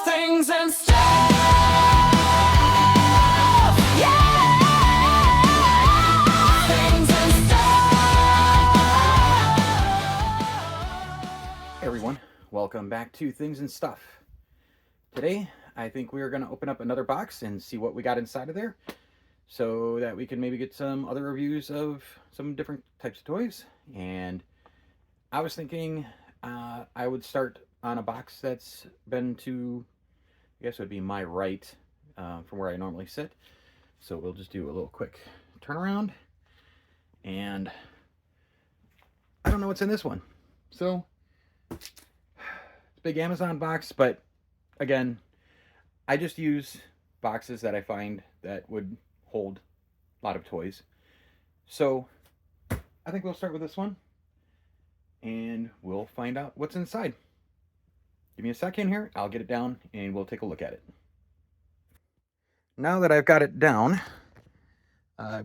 Things and stuff. Yeah. Things and stuff. Hey everyone, welcome back to Things and Stuff. Today, I think we are going to open up another box and see what we got inside of there, so that we can maybe get some other reviews of some different types of toys. And I was thinking I would start on a box that's been to, I guess it would be my right from where I normally sit. So we'll just do a little quick turnaround. And I don't know what's in this one. So it's a big Amazon box, but again, I just use boxes that I find that would hold a lot of toys. So I think we'll start with this one and we'll find out what's inside. Give me a second here, I'll get it down and we'll take a look at it. Now that I've got it down,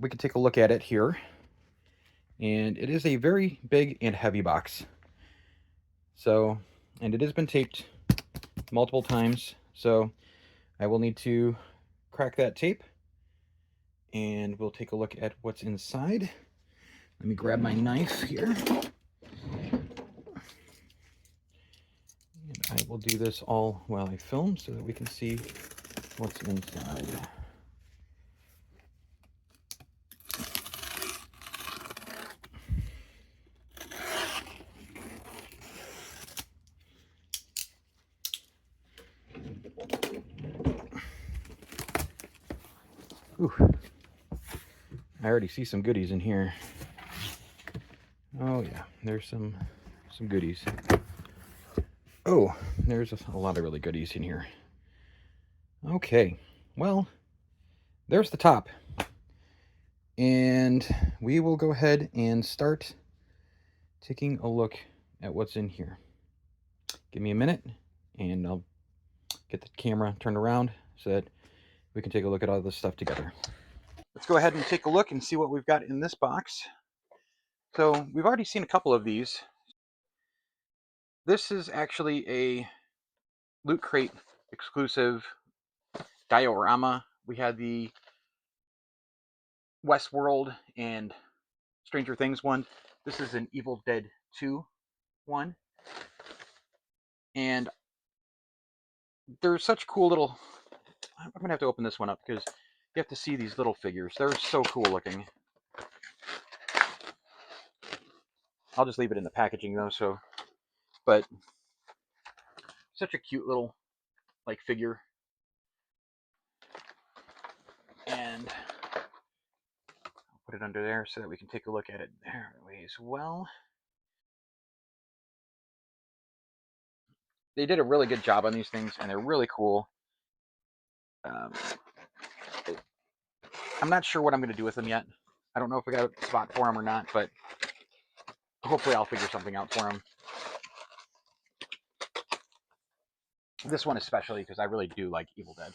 we can take a look at it here. And it is a very big and heavy box. So, and it has been taped multiple times. So I will need to crack that tape and we'll take a look at what's inside. Let me grab my knife here. And I will do this all while I film so that we can see what's inside. Ooh. I already see some goodies in here. Oh yeah, there's some goodies. Oh, there's a lot of really goodies in here. Okay, well, there's the top. And we will go ahead and start taking a look at what's in here. Give me a minute and I'll get the camera turned around so that we can take a look at all this stuff together. Let's go ahead and take a look and see what we've got in this box. So we've already seen a couple of these. This is actually a LootCrate exclusive diorama. We had the Westworld and Stranger Things one. This is an Evil Dead 2 one. And there's such cool little... I'm going to have to open this one up because you have to see these little figures. They're so cool looking. I'll just leave it in the packaging though, so... But such a cute little like figure. And I'll put it under there so that we can take a look at it there as well. They did a really good job on these things, and they're really cool. I'm not sure what I'm going to do with them yet. I don't know if I got a spot for them or not, but hopefully I'll figure something out for them. This one especially, because I really do like Evil Dead.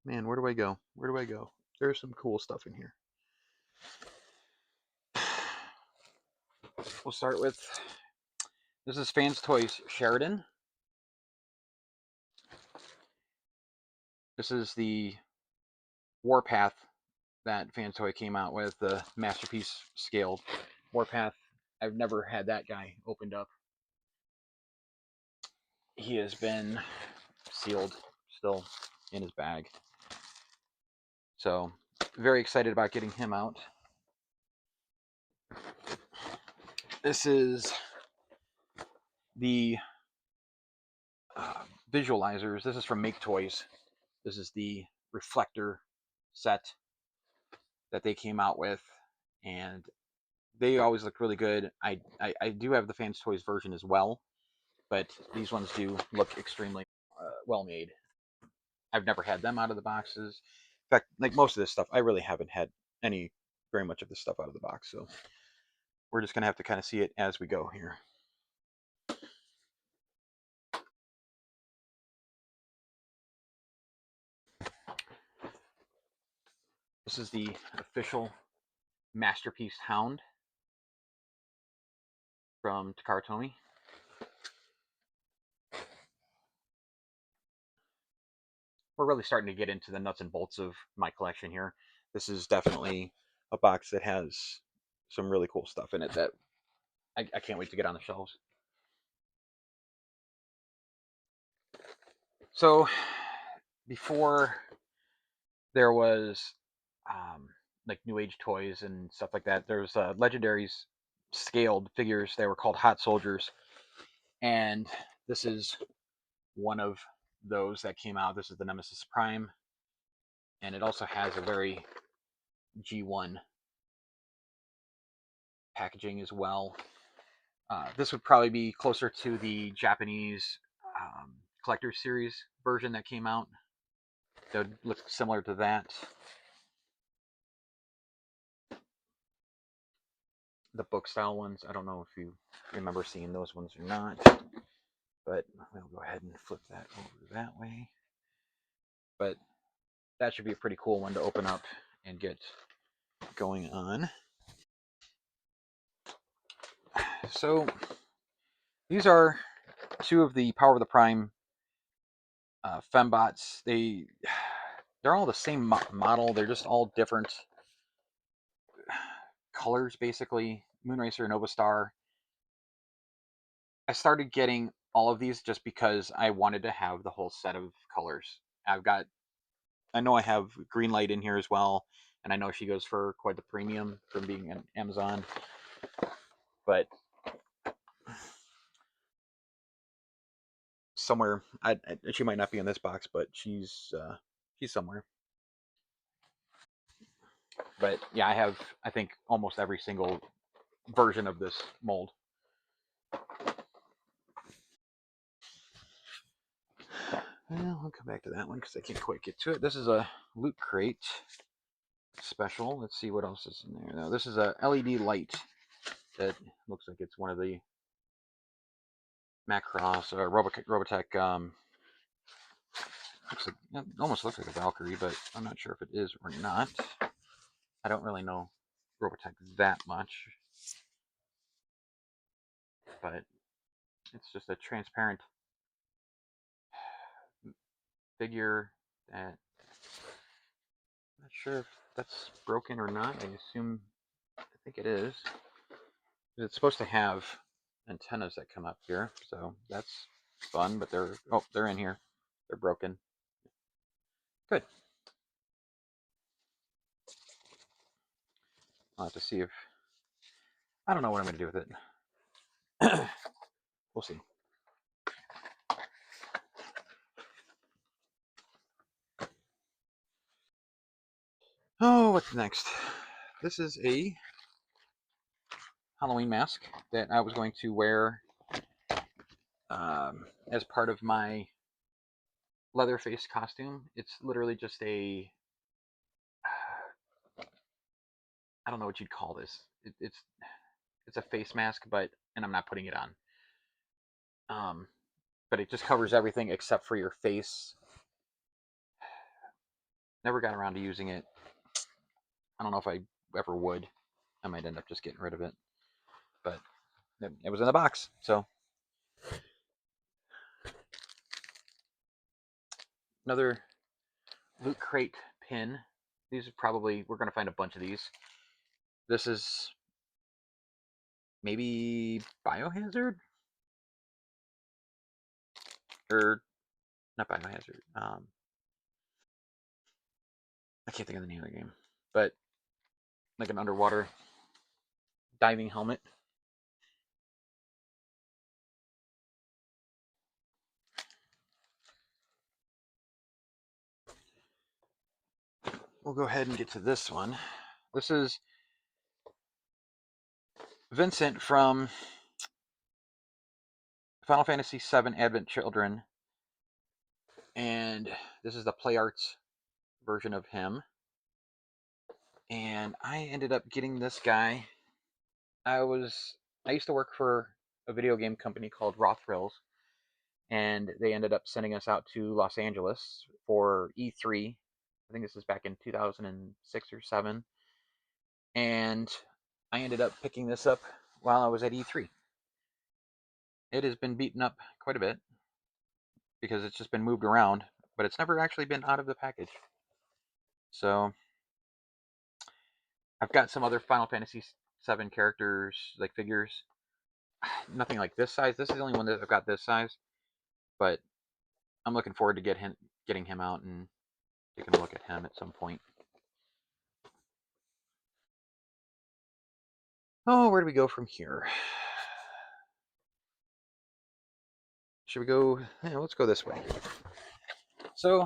Man, where do I go? Where do I go? There's some cool stuff in here. We'll start with, this is FansToys Sheridan. This is the Warpath that FansToy came out with, the Masterpiece scaled Warpath. I've never had that guy opened up. He has been sealed still in his bag. So, very excited about getting him out. This is the Visualizers. This is from MakeToys. This is the reflector set that they came out with, and they always look really good. I do have the FansToys version as well, but these ones do look extremely well made. I've never had them out of the boxes. In fact, like most of this stuff, I really haven't had very much of this stuff out of the box. So we're just gonna have to kind of see it as we go here. This is the official Masterpiece Hound. from Takara Tomy. We're really starting to get into the nuts and bolts of my collection here. This is definitely a box that has some really cool stuff in it that I can't wait to get on the shelves. So before there was like new age toys and stuff like that, there was legendaries scaled figures. They were called Hot Soldiers, and this is one of those that came out. This is the Nemesis Prime, and it also has a very G1 packaging as well. This would probably be closer to the Japanese collector's series version that came out. That would look similar to that. The book style ones, I don't know if you remember seeing those ones or not, but we'll go ahead and flip that over that way. But that should be a pretty cool one to open up and get going on. So these are two of the Power of the Prime Fembots. They're all the same model. They're just all different colors, basically. Moonracer, Nova Star. I started getting all of these just because I wanted to have the whole set of colors. I know I have Greenlight in here as well, and I know she goes for quite the premium from being an Amazon. But somewhere, she might not be in this box, but she's somewhere. But yeah, I have, I think, almost every single version of this mold. Well, I'll come back to that one because I can't quite get to it. This is a Loot Crate special. Let's see what else is in there. Now, this is a LED light that looks like it's one of the Macross or Robotech. It almost looks like a Valkyrie, but I'm not sure if it is or not. I don't really know Robotech that much, but it's just a transparent figure that I'm not sure if that's broken or not. I think it is. It's supposed to have antennas that come up here, so that's fun. But they're in here. They're broken. Good. I'll have to see if I don't know what I'm going to do with it. We'll see. Oh, what's next? This is a Halloween mask that I was going to wear as part of my Leatherface costume. It's literally just I don't know what you'd call this. It's a face mask, and I'm not putting it on. But it just covers everything except for your face. Never got around to using it. I don't know if I ever would. I might end up just getting rid of it. But it was in the box, so another Loot Crate pin. These are probably, we're going to find a bunch of these. This is maybe Biohazard? Or, not Biohazard. I can't think of the name of the game. But, like an underwater diving helmet. We'll go ahead and get to this one. This is Vincent from Final Fantasy VII Advent Children. And this is the PlayArts version of him. And I ended up getting this guy. I used to work for a video game company called Raw Thrills, and they ended up sending us out to Los Angeles for E3. I think this is back in 2006 or 7. And I ended up picking this up while I was at E3. it has been beaten up quite a bit because it's just been moved around, but it's never actually been out of the package. So I've got some other Final Fantasy VII characters, like figures. Nothing like this size. This is the only one that I've got this size, but I'm looking forward to getting him out and taking a look at him at some point. Oh, where do we go from here? Should we go? Yeah, let's go this way. So,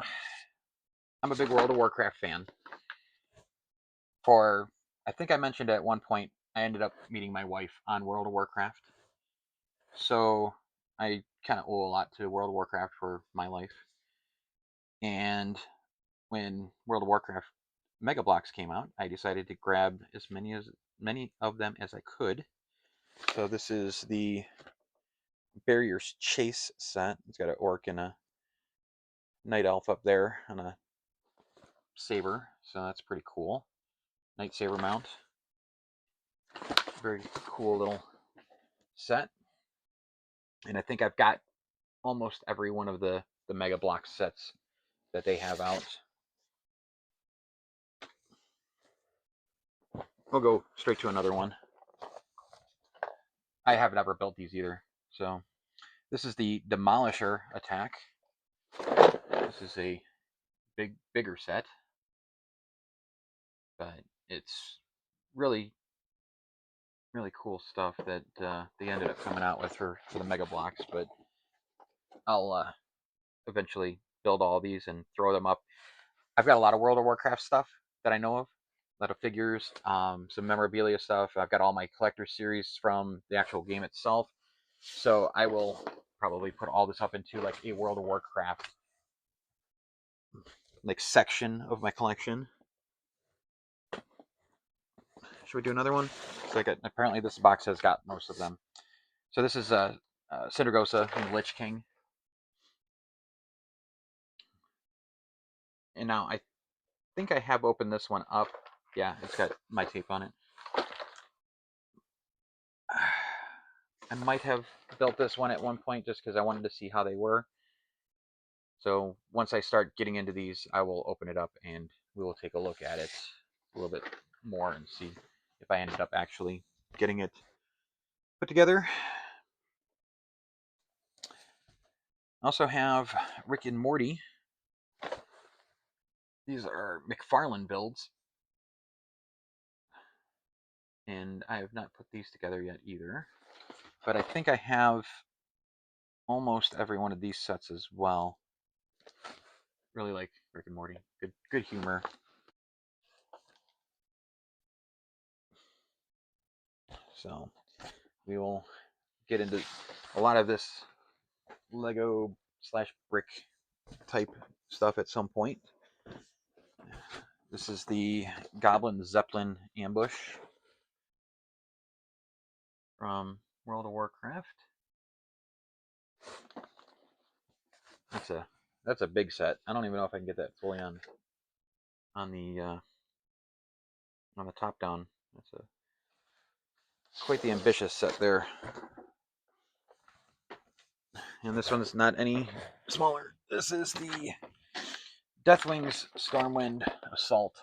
I'm a big World of Warcraft fan. I think I mentioned at one point, I ended up meeting my wife on World of Warcraft. So, I kind of owe a lot to World of Warcraft for my life. And when World of Warcraft MegaBloks came out, I decided to grab as many of them as I could. So this is the Barrier's Chase set. It's got an orc and a night elf up there on a saber, so that's pretty cool. Night saber mount. Very cool little set. And I think I've got almost every one of the MegaBloks sets that they have out. We'll go straight to another one. I have never built these either. So this is the Demolisher attack. This is a bigger set, but it's really cool stuff that they ended up coming out with for the MegaBloks. But I'll eventually build all these and throw them up. I've got a lot of World of Warcraft stuff that I know of, a lot of figures, some memorabilia stuff. I've got all my collector series from the actual game itself. So I will probably put all this up into like a World of Warcraft like section of my collection. Should we do another one? So apparently this box has got most of them. So this is Syndragosa and Lich King. And now I think I have opened this one up. Yeah, it's got my tape on it. I might have built this one at one point just because I wanted to see how they were. So once I start getting into these, I will open it up and we will take a look at it a little bit more and see if I ended up actually getting it put together. I also have Rick and Morty. These are McFarlane builds. And I have not put these together yet either. But I think I have almost every one of these sets as well. Really like Rick and Morty. Good humor. So we will get into a lot of this Lego / brick type stuff at some point. This is the Goblin Zeppelin ambush from World of Warcraft. That's a big set. I don't even know if I can get that fully on the top down. That's quite the ambitious set there. And this one's not any smaller. This is the Deathwings Stormwind Assault.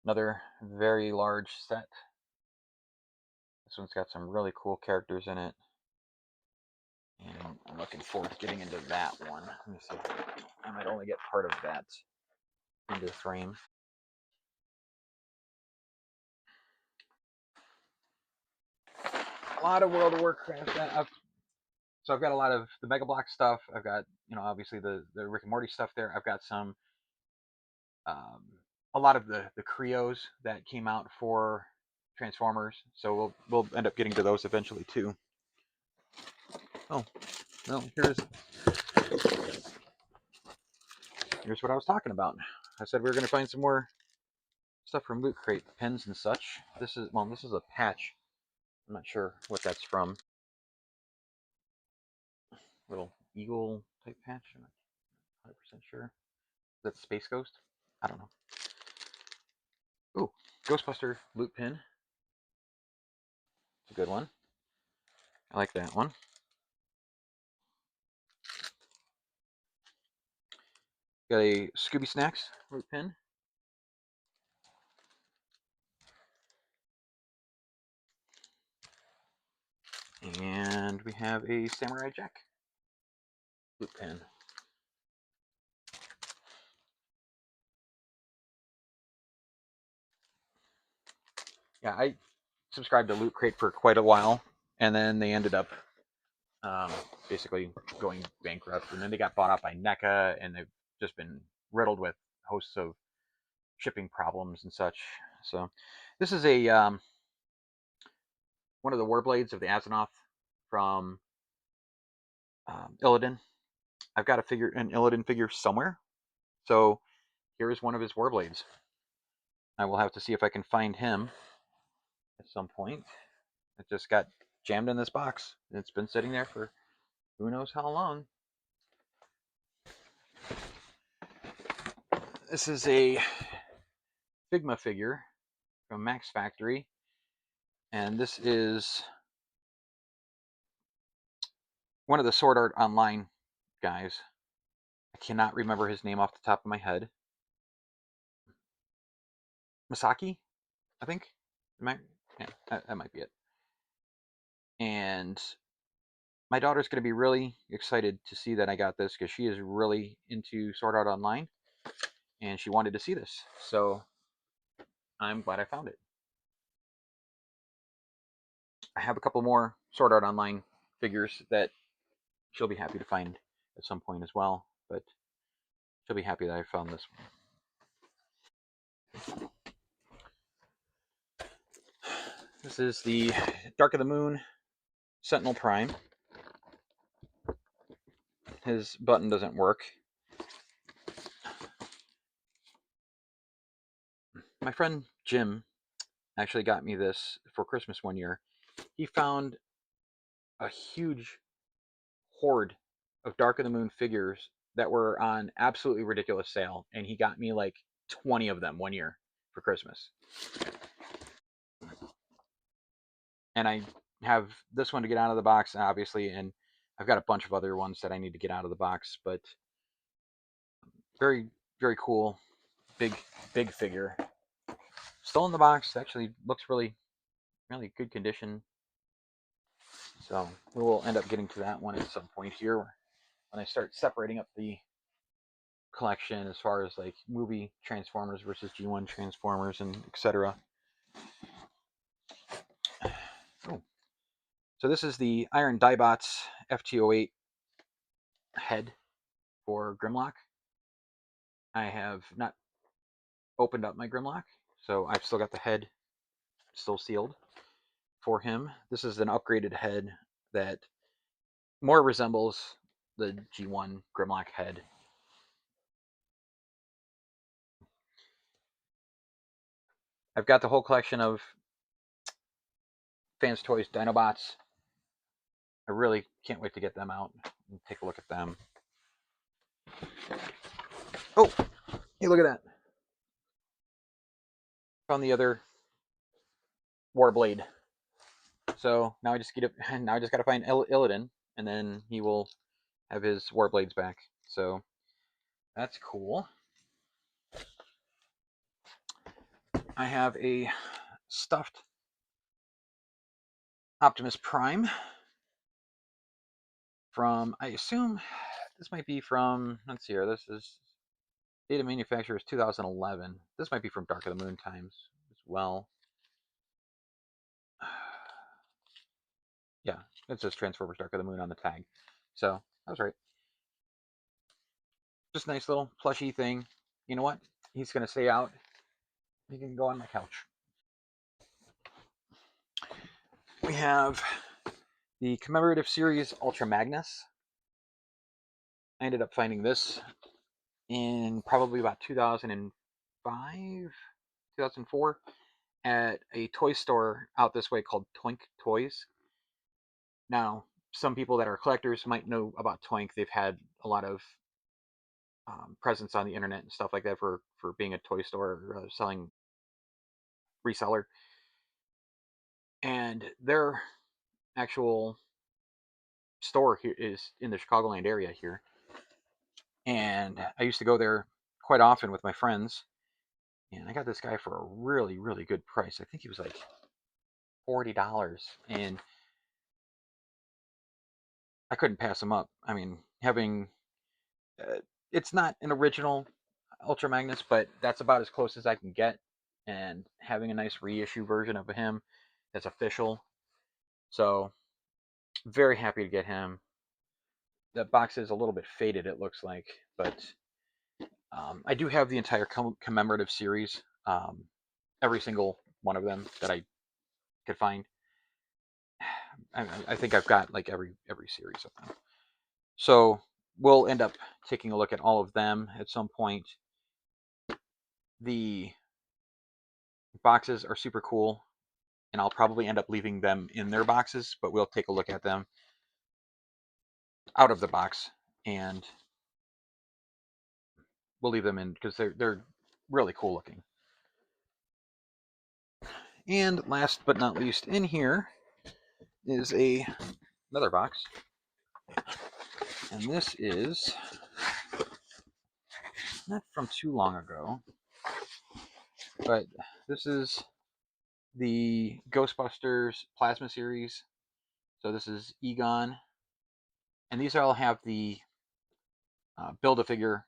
Another very large set. This one's got some really cool characters in it. And I'm looking forward to getting into that one. Let me see. I might only get part of that into frame. A lot of World of Warcraft. So I've got a lot of the MegaBloks stuff. I've got, obviously the Rick and Morty stuff there. I've got some, a lot of the Krios that came out for Transformers. So we'll end up getting to those eventually too. Oh, well, here's what I was talking about. I said we were going to find some more stuff from LootCrate, pens and such. This is a patch. I'm not sure what that's from. Little eagle type patch. I'm not 100% sure. Is that Space Ghost? I don't know. Ooh, Ghostbuster loot pin. It's a good one. I like that one. Got a Scooby Snacks root pin. And we have a Samurai Jack root pin. Yeah, I subscribed to LootCrate for quite a while, and then they ended up basically going bankrupt, and then they got bought out by NECA, and they've just been riddled with hosts of shipping problems and such. So this is a one of the Warblades of the Azzinoth from Illidan. I've got an Illidan figure somewhere, so here is one of his Warblades. I will have to see if I can find him at some point. It just got jammed in this box. It's been sitting there for who knows how long. This is a Figma figure from Max Factory, and this is one of the Sword Art Online guys. I cannot remember his name off the top of my head. Masaki, I think. Yeah, that might be it. And my daughter's going to be really excited to see that I got this because she is really into Sword Art Online, and she wanted to see this. So I'm glad I found it. I have a couple more Sword Art Online figures that she'll be happy to find at some point as well, but she'll be happy that I found this one. This is the Dark of the Moon Sentinel Prime. His button doesn't work. My friend Jim actually got me this for Christmas one year. He found a huge hoard of Dark of the Moon figures that were on absolutely ridiculous sale, and he got me like 20 of them one year for Christmas. And I have this one to get out of the box, obviously, and I've got a bunch of other ones that I need to get out of the box, but very, very cool, big figure. Still in the box, actually looks really, really good condition. So we will end up getting to that one at some point here when I start separating up the collection as far as like movie Transformers versus G1 Transformers and etc. Oh. So this is the Iron Diebots FT08 head for Grimlock. I have not opened up my Grimlock, so I've still got the head still sealed for him. This is an upgraded head that more resembles the G1 Grimlock head. I've got the whole collection of FansToys Dinobots. I really can't wait to get them out and take a look at them. Oh, hey, look at that. Found the other Warblade. So now I just get now I just gotta find Illidan, and then he will have his Warblades back. So that's cool. I have a stuffed Optimus Prime from, I assume this might be from, let's see here, this is data manufacturer is 2011. This might be from Dark of the Moon times as well. Yeah, it says Transformers Dark of the Moon on the tag. So I was right. Just a nice little plushy thing. You know what? He's going to stay out. He can go on my couch. We have the Commemorative Series Ultra Magnus. I ended up finding this in probably about 2005, 2004 at a toy store out this way called Toink Toys. Now, some people that are collectors might know about Toink. They've had a lot of presence on the internet and stuff like that for being a toy store selling reseller. And their actual store here is in the Chicagoland area here, and I used to go there quite often with my friends. And I got this guy for a really, really good price. I think he was like $40, and I couldn't pass him up. I mean, having it's not an original Ultra Magnus, but that's about as close as I can get. And having a nice reissue version of him that's official, so very happy to get him. The box is a little bit faded, it looks like, but I do have the entire commemorative series, every single one of them that I could find. I think I've got like every series of them. So we'll end up taking a look at all of them at some point. The boxes are super cool, and I'll probably end up leaving them in their boxes, but we'll take a look at them out of the box, and we'll leave them in because they're really cool looking. And last but not least, in here is another box, and this is not from too long ago, but this is the Ghostbusters Plasma series. So this is Egon, and these all have the Build-A-Figure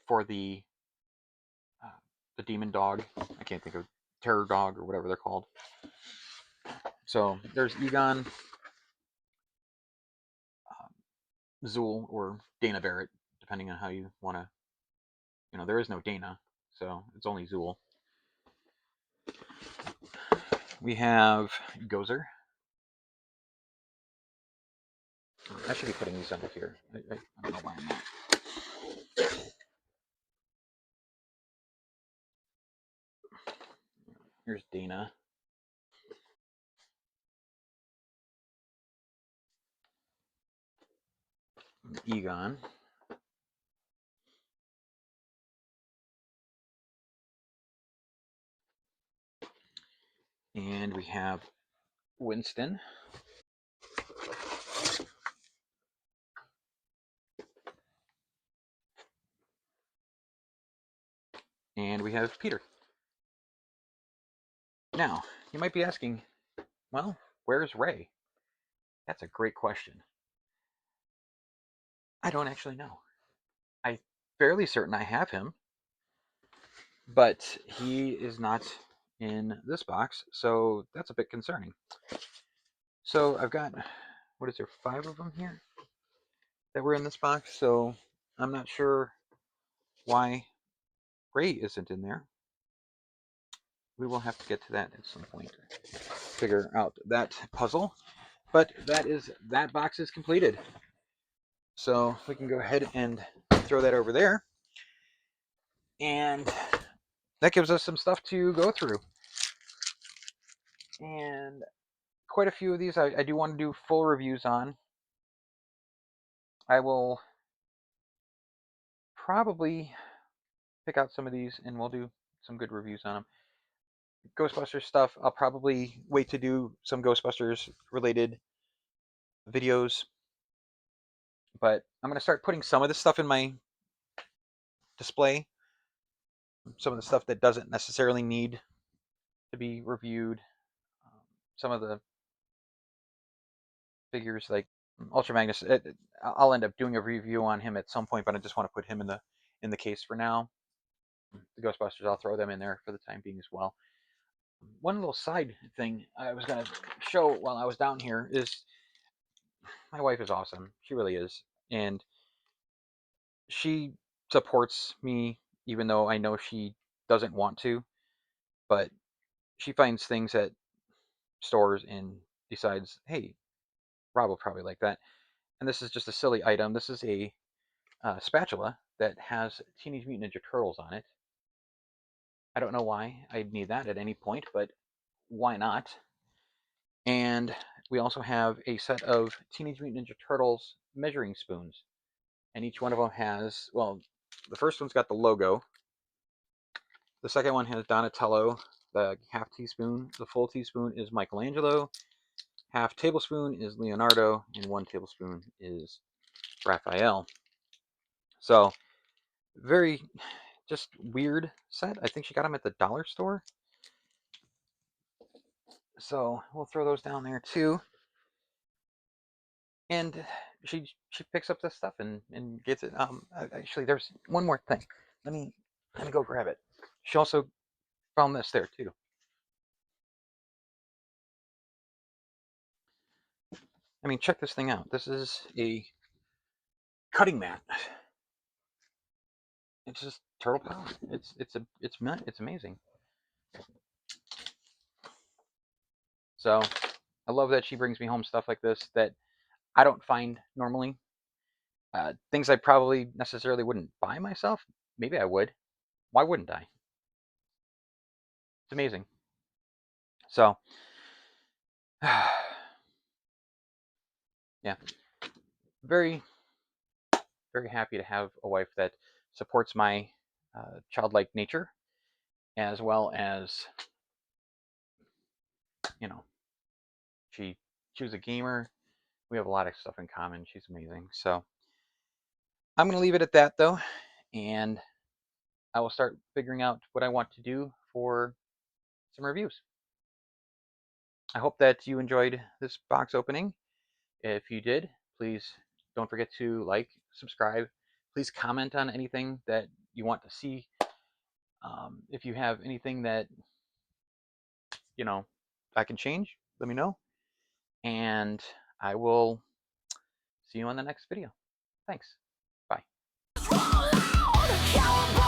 for the demon dog. I can't think of terror dog or whatever they're called. So there's Egon, Zool, or Dana Barrett, depending on how you want to. You know, there is no Dana, so it's only Zool. We have Gozer. I should be putting these under here. I don't know why I'm not. Here's Dana. Egon. And we have Winston. And we have Peter. Now, you might be asking, well, where's Ray? That's a great question. I don't actually know. I'm fairly certain I have him, but he is not in this box, so that's a bit concerning. So I've got, what is there, 5 of them here that were in this box, so I'm not sure why Ray isn't in there. We will have to get to that at some point, figure out that puzzle. But that box is completed. So we can go ahead and throw that over there. And that gives us some stuff to go through. And quite a few of these I do want to do full reviews on. I will probably pick out some of these and we'll do some good reviews on them. Ghostbusters stuff, I'll probably wait to do some Ghostbusters related videos. But I'm going to start putting some of this stuff in my display. Some of the stuff that doesn't necessarily need to be reviewed. Some of the figures like Ultra Magnus, I'll end up doing a review on him at some point, but I just want to put him in the case for now. The Ghostbusters, I'll throw them in there for the time being as well. One little side thing I was going to show while I was down here is my wife is awesome. She really is. And she supports me even though I know she doesn't want to, but she finds things at stores and decides, hey, Rob will probably like that. And this is just a silly item. This is a spatula that has Teenage Mutant Ninja Turtles on it. I don't know why I'd need that at any point, but why not? And we also have a set of Teenage Mutant Ninja Turtles measuring spoons. And each one of them has, well, the first one's got the logo. The second one has Donatello. The half teaspoon. The full teaspoon is Michelangelo. half tablespoon is Leonardo, and 1 tablespoon is Raphael. So, very just weird set. I think she got them at the dollar store. So we'll throw those down there too. And she picks up this stuff and gets it. Actually, there's one more thing. Let me go grab it. She also found this there too. I mean, check this thing out. This is a cutting mat. It's just turtle power. It's amazing. So I love that she brings me home stuff like this that I don't find normally. Things I probably necessarily wouldn't buy myself. Maybe I would. Why wouldn't I? It's amazing. So, yeah, very, very happy to have a wife that supports my childlike nature, as well as, you know, she was a gamer. We have a lot of stuff in common. She's amazing. So I'm going to leave it at that, though, and I will start figuring out what I want to do for some reviews. I hope that you enjoyed this box opening. If you did, please don't forget to like, subscribe. Please comment on anything that you want to see. If you have anything that, I can change, let me know. And I will see you on the next video. Thanks. Bye. Roll out, cowabunga.